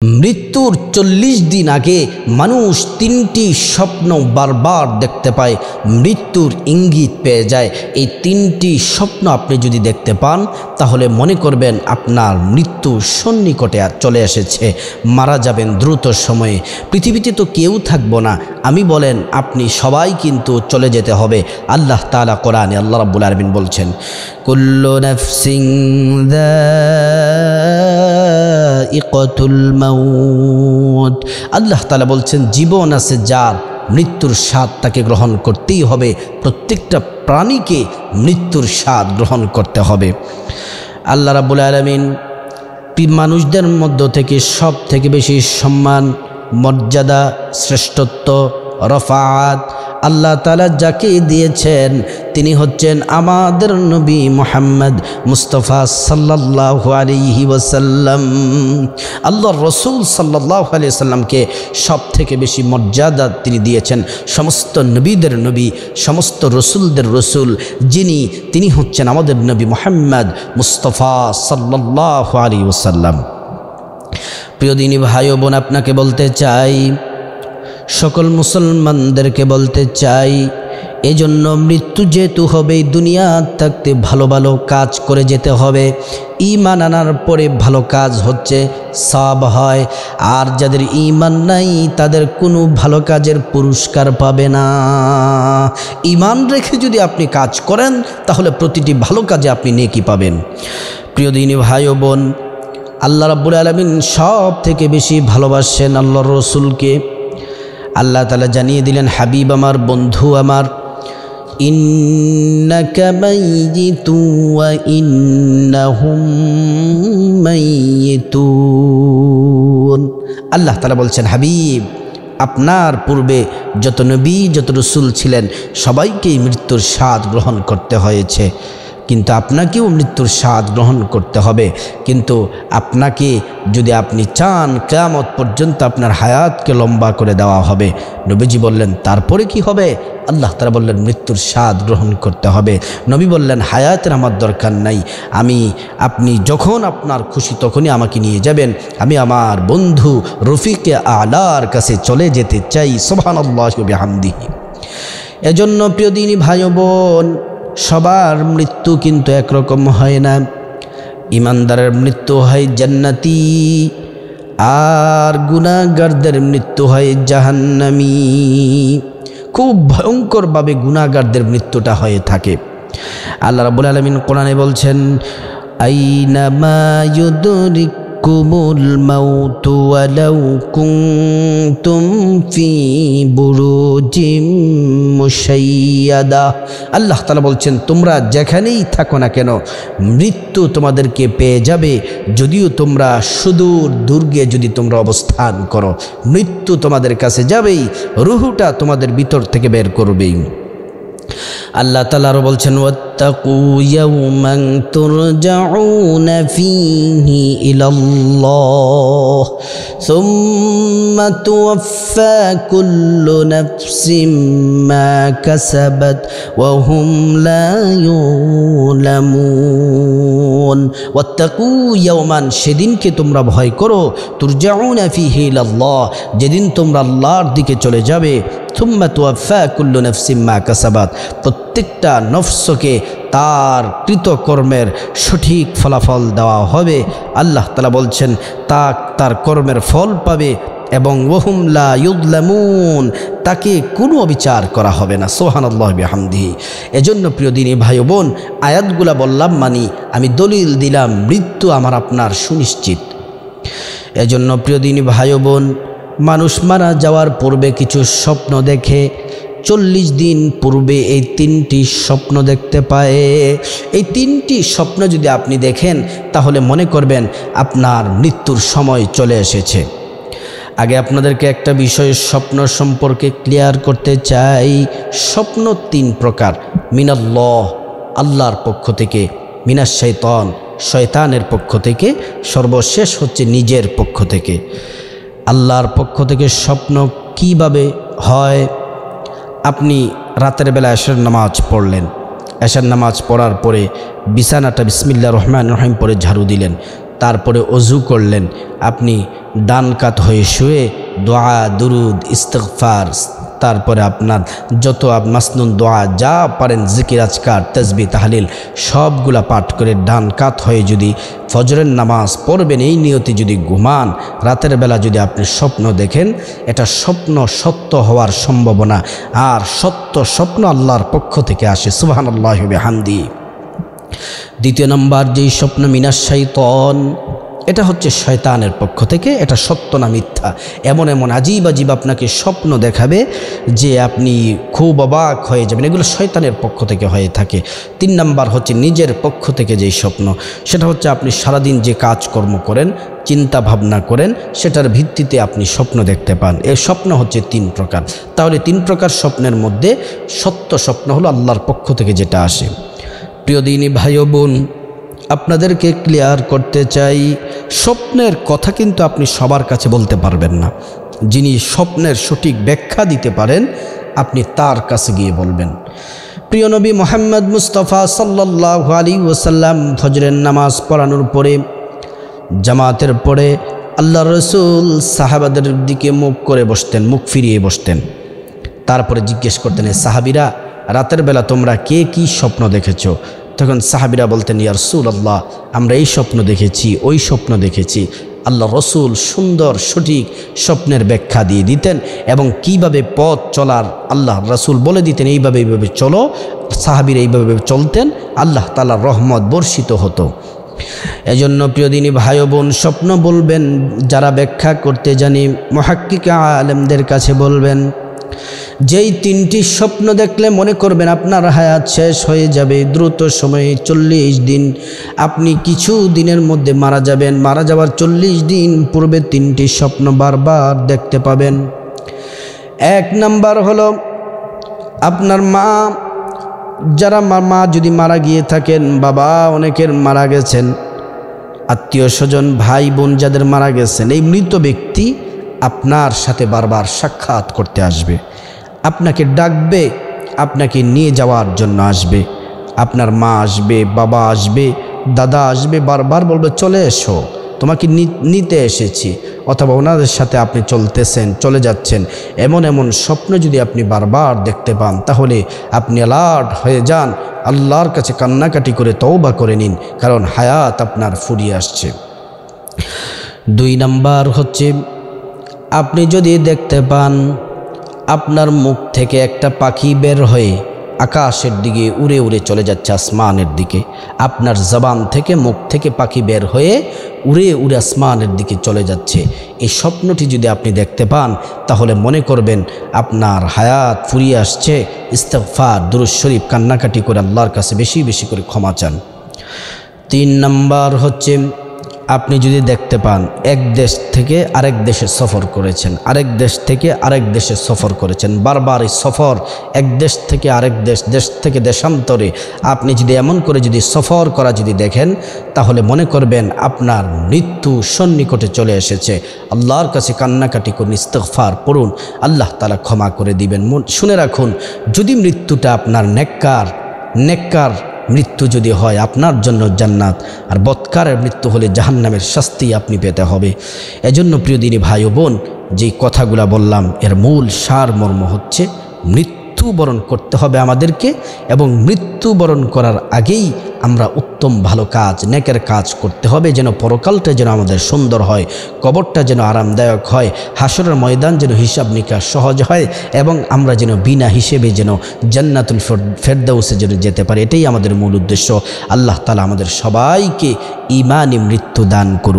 মৃত্যুর 40 দিন আগে মানুষ 3টি স্বপ্ন বারবার দেখতে পায়, মৃত্যুর ইঙ্গিত পেয়ে যায়। এই 3টি স্বপ্ন আপনি যদি দেখতে পান তাহলে মনে করবেন আপনার মৃত্যু সন্নিকটে চলে এসেছে, মারা যাবেন দ্রুত সময়ে। পৃথিবীতে তো কেউ থাকবো না, আমি বলেন আপনি সবাই কিন্তু চলে যেতে হবে। আল্লাহ তাআলা কোরআনে আল্লাহ রাব্বুল আলামিন বলছেন, কুল্লু নাফসিন যায়িকাতুল মাউত। আল্লাহ তাআলা বলছেন জীবন আছে যার, মৃত্যুর স্বাদ তাকে গ্রহণ করতেই হবে। প্রত্যেকটা প্রাণীকে মৃত্যুর স্বাদ গ্রহণ করতে হবে। আল্লাহ রাব্বুল আলামিন মানুষদের মধ্য থেকে সব থেকে বেশি সম্মান, মর্যাদা, শ্রেষ্ঠত্ব, রফাআত আল্লাহ তাআলা যাকে দিয়েছেন তিনি হচ্ছেন আমাদের নবী মুহাম্মদ মুস্তাফা সাল্লাল্লাহু আলাইহি ওয়াসাল্লাম। আল্লাহর রাসূল সাল্লাল্লাহু আলাইহি ওয়াসাল্লামকে সব থেকে বেশি মর্যাদা তিনি দিয়েছেন, সমস্ত নবীদের নবী, সমস্ত রসুলদের রসুল যিনি, তিনি হচ্ছেন আমাদের নবী মুহাম্মদ মুস্তাফা সাল্লাল্লাহু আলাইহি ওয়াসাল্লাম। প্রিয় দিনী ভাই ও বোন, আপনাকে বলতে চাই, সকল মুসলমানদেরকে বলতে চাই, এজন্য মৃত্যু যেহেতু হবে, দুনিয়া থাকতে ভালো ভালো কাজ করে যেতে হবে। ঈমান আনার পরে ভালো কাজ হচ্ছে সওয়াব হয়, আর যাদের ঈমান নাই তাদের কোনো ভালো কাজের পুরস্কার পাবে না। ঈমান রেখে যদি আপনি কাজ করেন তাহলে প্রতিটি ভালো কাজে আপনি নেকি পাবেন। প্রিয় দিনী ভাই ও বোন, আল্লাহ রাব্বুল আলামিন সব থেকে বেশি ভালোবাসেন আল্লাহর রসুলকে। আল্লাহ তাআলা জানিয়ে দিলেন, হাবিব আমার, বন্ধু আমার, ইন্নাকা মাইয়িতুন ওয়া ইন্নাহুম মাইয়িতুন। আল্লাহ তাআলা বলছেন, হাবিব আপনার পূর্বে যত নবী যত রসুল ছিলেন সবাইকেই মৃত্যুর স্বাদ গ্রহণ করতে হয়েছে, কিন্তু আপনাকেও মৃত্যুর স্বাদ গ্রহণ করতে হবে। কিন্তু আপনাকে যদি আপনি চান কিয়ামত পর্যন্ত আপনার হায়াতকে লম্বা করে দেওয়া হবে। নবীজি বললেন তারপরে কি হবে? আল্লাহ তাআলা বললেন মৃত্যুর স্বাদ গ্রহণ করতে হবে। নবী বললেন হায়াতের আমার দরকার নাই, আপনি যখন আপনার খুশি তখনই আমাকে নিয়ে যাবেন, আমি আমার বন্ধু রফিকে আলার কাছে চলে যেতে চাই। সুবহানাল্লাহি ওয়া বিহামদিহি। এজন্য প্রিয় দিনী ভাই ও বোন, সবার মৃত্যু কিন্তু একরকম হয় না। ইমানদারের মৃত্যু হয় জান্নাতি, আর গুনাহগারদের মৃত্যু হয় জাহান্নামী। খুব ভয়ঙ্করভাবে গুনাহগারদের মৃত্যুটা হয়ে থাকে। আল্লাহ রাব্বুল আলামিন কোরআনে বলছেন, আইনামা ইউদরিকুমুল মাউতু ওয়ালাউ কুনতুম ফি বুরুজিম মুশাইয়াদা। আল্লাহ তাআলা বলছেন তোমরা যেখানেই থাকো না কেন মৃত্যু তোমাদেরকে পেয়ে যাবে, যদিও তোমরা সুদূর দুর্গে যদি তোমরা অবস্থান করো, মৃত্যু তোমাদের কাছে যাবেই, রুহুটা তোমাদের ভিতর থেকে বের করবেই। আল্লাহ তাআলা আরো বলছেন, ওয়াত্তাকু ইয়াওমান তুরজাউনা ফীহি ইলাল্লাহ সুম্মা তুওয়াফা কুল্লু নাফসিম মা কাসাবাত ওয়া হুম লা ইউলামুন। ওয়াত্তাকু ইয়াওমান, সেদিনকে তোমরা ভয় করো, তুরজাউনা ফীহি ইলাল্লাহ, যেদিন তোমরা আল্লাহর দিকে চলে যাবে। সুম্মা তুওয়াফা কুল্লু নাফসিম মা কাসাবাত, প্রত্যেকটা নফসকে তার কৃতকর্মের সঠিক ফলাফল দেওয়া হবে। আল্লাহ তাআলা বলছেন তার কর্মের ফল পাবে, এবং ওয়াহুম লা ইউযলামুন, তাকে কোনো অবিচার করা হবে না। সুবহানাল্লাহি ওয়া বিহামদিহি। এজন্য প্রিয় দিনী ভাই বোন, আয়াতগুলা বললাম আমি দলিল দিলাম মৃত্যু আমার আপনার সুনিশ্চিত। এজন্য প্রিয় দিনী ভাই বোন, মানুষ মারা যাওয়ার পূর্বে কিছু স্বপ্ন দেখে, 40 দিন পূর্বে এই 3টি স্বপ্ন দেখতে পায়। এই 3টি স্বপ্ন যদি আপনি দেখেন তাহলে মনে করবেন আপনার মৃত্যুর সময় চলে এসেছে। আগে আপনাদেরকে একটা বিষয় স্বপ্ন সম্পর্কে ক্লিয়ার করতে চাই। স্বপ্ন 3 প্রকার, মিনাল্লাহ আল্লাহর পক্ষ থেকে, মিনাশ শাইতান শয়তানের পক্ষ থেকে, সর্বশেষ হচ্ছে নিজের পক্ষ থেকে। আল্লাহর পক্ষ থেকে স্বপ্ন কিভাবে হয়? আপনি রাতের বেলা এশার নামাজ পড়লেন, এশার নামাজ পড়ার পরে বিছানাটা বিসমিল্লাহির রহমানির রহিম পরে ঝাড়ু দিলেন, তারপরে অজু করলেন, আপনি ডান কাত হয়ে শুয়ে দোয়া দুরুদ ইস্তিগফার, তারপরে আপনার যত মাসনুন দোয়া যা পারেন জিকির আজকার তাসবিহ তাহলিল সবগুলা পাঠ করে ডান কাত হয়ে যদি ফজরের নামাজ পড়বেন, এই নিয়তে যদি ঘুমান, রাতের বেলা যদি আপনি স্বপ্ন দেখেন, এটা স্বপ্ন সত্য হওয়ার সম্ভাবনা, আর সত্য স্বপ্ন আল্লাহর পক্ষ থেকে আসে। সুবহানাল্লাহি ওয়া বিহামদিহি। দ্বিতীয় নম্বর যেই স্বপ্ন মিনাশ শাইতান, এটা হচ্ছে শয়তানের পক্ষ থেকে, এটা সত্য না মিথ্যা, এমন এমন আজীব আজীব আপনাকে স্বপ্ন দেখাবে যে আপনি খুব অবাক হয়ে যাবেন, এগুলো শয়তানের পক্ষ থেকে হয়ে থাকে। 3 নম্বর হচ্ছে নিজের পক্ষ থেকে যেই স্বপ্ন, সেটা হচ্ছে আপনি সারাদিন যে কাজকর্ম করেন, চিন্তা ভাবনা করেন, সেটার ভিত্তিতে আপনি স্বপ্ন দেখতে পান। এই স্বপ্ন হচ্ছে 3 প্রকার। তাহলে 3 প্রকার স্বপ্নের মধ্যে সত্য স্বপ্ন হলো আল্লাহর পক্ষ থেকে যেটা আসে। প্রিয় দিনী ভাই ও বোন, আপনাদেরকে ক্লিয়ার করতে চাই, স্বপ্নের কথা কিন্তু আপনি সবার কাছে বলতে পারবেন না। যিনি স্বপ্নের সঠিক ব্যাখ্যা দিতে পারেন, আপনি তার কাছে গিয়ে বলবেন। প্রিয় নবী মুহাম্মদ মুস্তাফা সাল্লাল্লাহু আলাইহি ওয়াসাল্লাম ফজরের নামাজ পড়ানোর পরে, জামাতের পরে আল্লাহ রসুল সাহাবাদের দিকে মুখ করে বসতেন, মুখ ফিরিয়ে বসতেন। তারপরে জিজ্ঞেস করতেন, সাহাবীরা রাতের বেলা তোমরা কে কি স্বপ্ন দেখেছো? তখন সাহাবীরা বলতেন, ইয়া রাসূলুল্লাহ, আমরা এই স্বপ্ন দেখেছি, ওই স্বপ্ন দেখেছি। আল্লাহ রসুল সুন্দর সঠিক স্বপ্নের ব্যাখ্যা দিয়ে দিতেন এবং কিভাবে পথ চলার আল্লাহ রসুল বলে দিতেন, এইভাবে এইভাবে চলো। সাহাবীরা এইভাবে চলতেন, আল্লাহ তাআলার রহমত বর্ষিত হতো। এজন্য প্রিয় দিনী ভাই বোন, স্বপ্ন বলবেন যারা ব্যাখ্যা করতে জানি, মুহাক্কিক আলেমদের কাছে বলবেন। যেই 3টি স্বপ্ন দেখলে মনে করবেন আপনার হায়াত শেষ হয়ে যাবে, দ্রুত সময়ে 40 দিন, আপনি কিছু দিনের মধ্যে মারা যাবেন, মারা যাওয়ার 40 দিন পূর্বে 3টি স্বপ্ন বারবার দেখতে পাবেন। 1 নাম্বার হলো আপনার মা, যারা মা যদি মারা গিয়ে থাকেন, বাবা অনেকের মারা গেছেন, আত্মীয় স্বজন ভাই বোন যাদের মারা গেছেন, এই মৃত ব্যক্তি আপনার সাথে বারবার সাক্ষাৎ করতে আসবে, আপনাকে ডাকবে, আপনাকে নিয়ে যাওয়ার জন্য আসবে। আপনার মা আসবে, বাবা আসবে, দাদা আসবে, বারবার বলবে চলে এসো, তোমাকে নিতে এসেছি, অথবা ওনাদের সাথে আপনি চলতেছেন, চলে যাচ্ছেন। এমন এমন স্বপ্ন যদি আপনি বারবার দেখতে পান, তাহলে আপনি অ্যালার্ট হয়ে যান, আল্লাহর কাছে কান্নাকাটি করে তওবা করে নিন, কারণ হায়াত আপনার ফুরিয়ে আসছে। 2 নাম্বার হচ্ছে আপনি যদি দেখতে পান আপনার মুখ থেকে একটা পাখি বের হয়ে আকাশের দিকে উড়ে উড়ে চলে যাচ্ছে, আসমানের দিকে, আপনার জবান থেকে মুখ থেকে পাখি বের হয়ে উড়ে উড়ে আসমানের দিকে চলে যাচ্ছে, এই স্বপ্নটি যদি আপনি দেখতে পান, তাহলে মনে করবেন আপনার হায়াত ফুরিয়ে আসছে। ইস্তিগফার, দুরূদ শরীফ, কান্নাকাটি করে আল্লাহর কাছে বেশি বেশি করে ক্ষমা চান। 3 নাম্বার হচ্ছে আপনি যদি দেখতে পান এক দেশ থেকে আরেক দেশে সফর করেছেন, আরেক দেশ থেকে আরেক দেশে সফর করেছেন, বারবার এই সফর, এক দেশ থেকে আরেক দেশ, দেশ থেকে দেশান্তরে আপনি যদি এমন করে যদি সফর করা যদি দেখেন, তাহলে মনে করবেন আপনার মৃত্যু সন্নিকটে চলে এসেছে। আল্লাহর কাছে কান্নাকাটি করুন, ইস্তিগফার পড়ুন, আল্লাহ তাআলা ক্ষমা করে দিবেন। শুনে রাখুন, যদি মৃত্যুটা আপনার নেককার মৃত্যু যদি হয়, আপনার জন্য জান্নাত, আর বৎকারের মৃত্যু হলে জাহান্নামের শাস্তি আপনি পেতে হবে। এজন্য প্রিয় দিনী ভাই ও বোন, যেই কথাগুলো বললাম এর মূল সার মর্ম হচ্ছে মৃত্যুবরণ করতে হবে আমাদেরকে, এবং মৃত্যুবরণ করার আগেই আমরা উত্তম ভালো কাজ, নেকের কাজ করতে হবে, যেন পরকালটা যেন আমাদের সুন্দর হয়, কবরটা যেন আরামদায়ক হয়, হাসরের ময়দান যেন হিসাব নিকাশ সহজ হয়, এবং আমরা যেন বিনা হিসেবে যেন জান্নাতুল ফেরদাউসে যেন যেতে পারি। এটাই আমাদের মূল উদ্দেশ্য। আল্লাহ তাআলা আমাদের সবাইকে ঈমানি মৃত্যু দান করুন।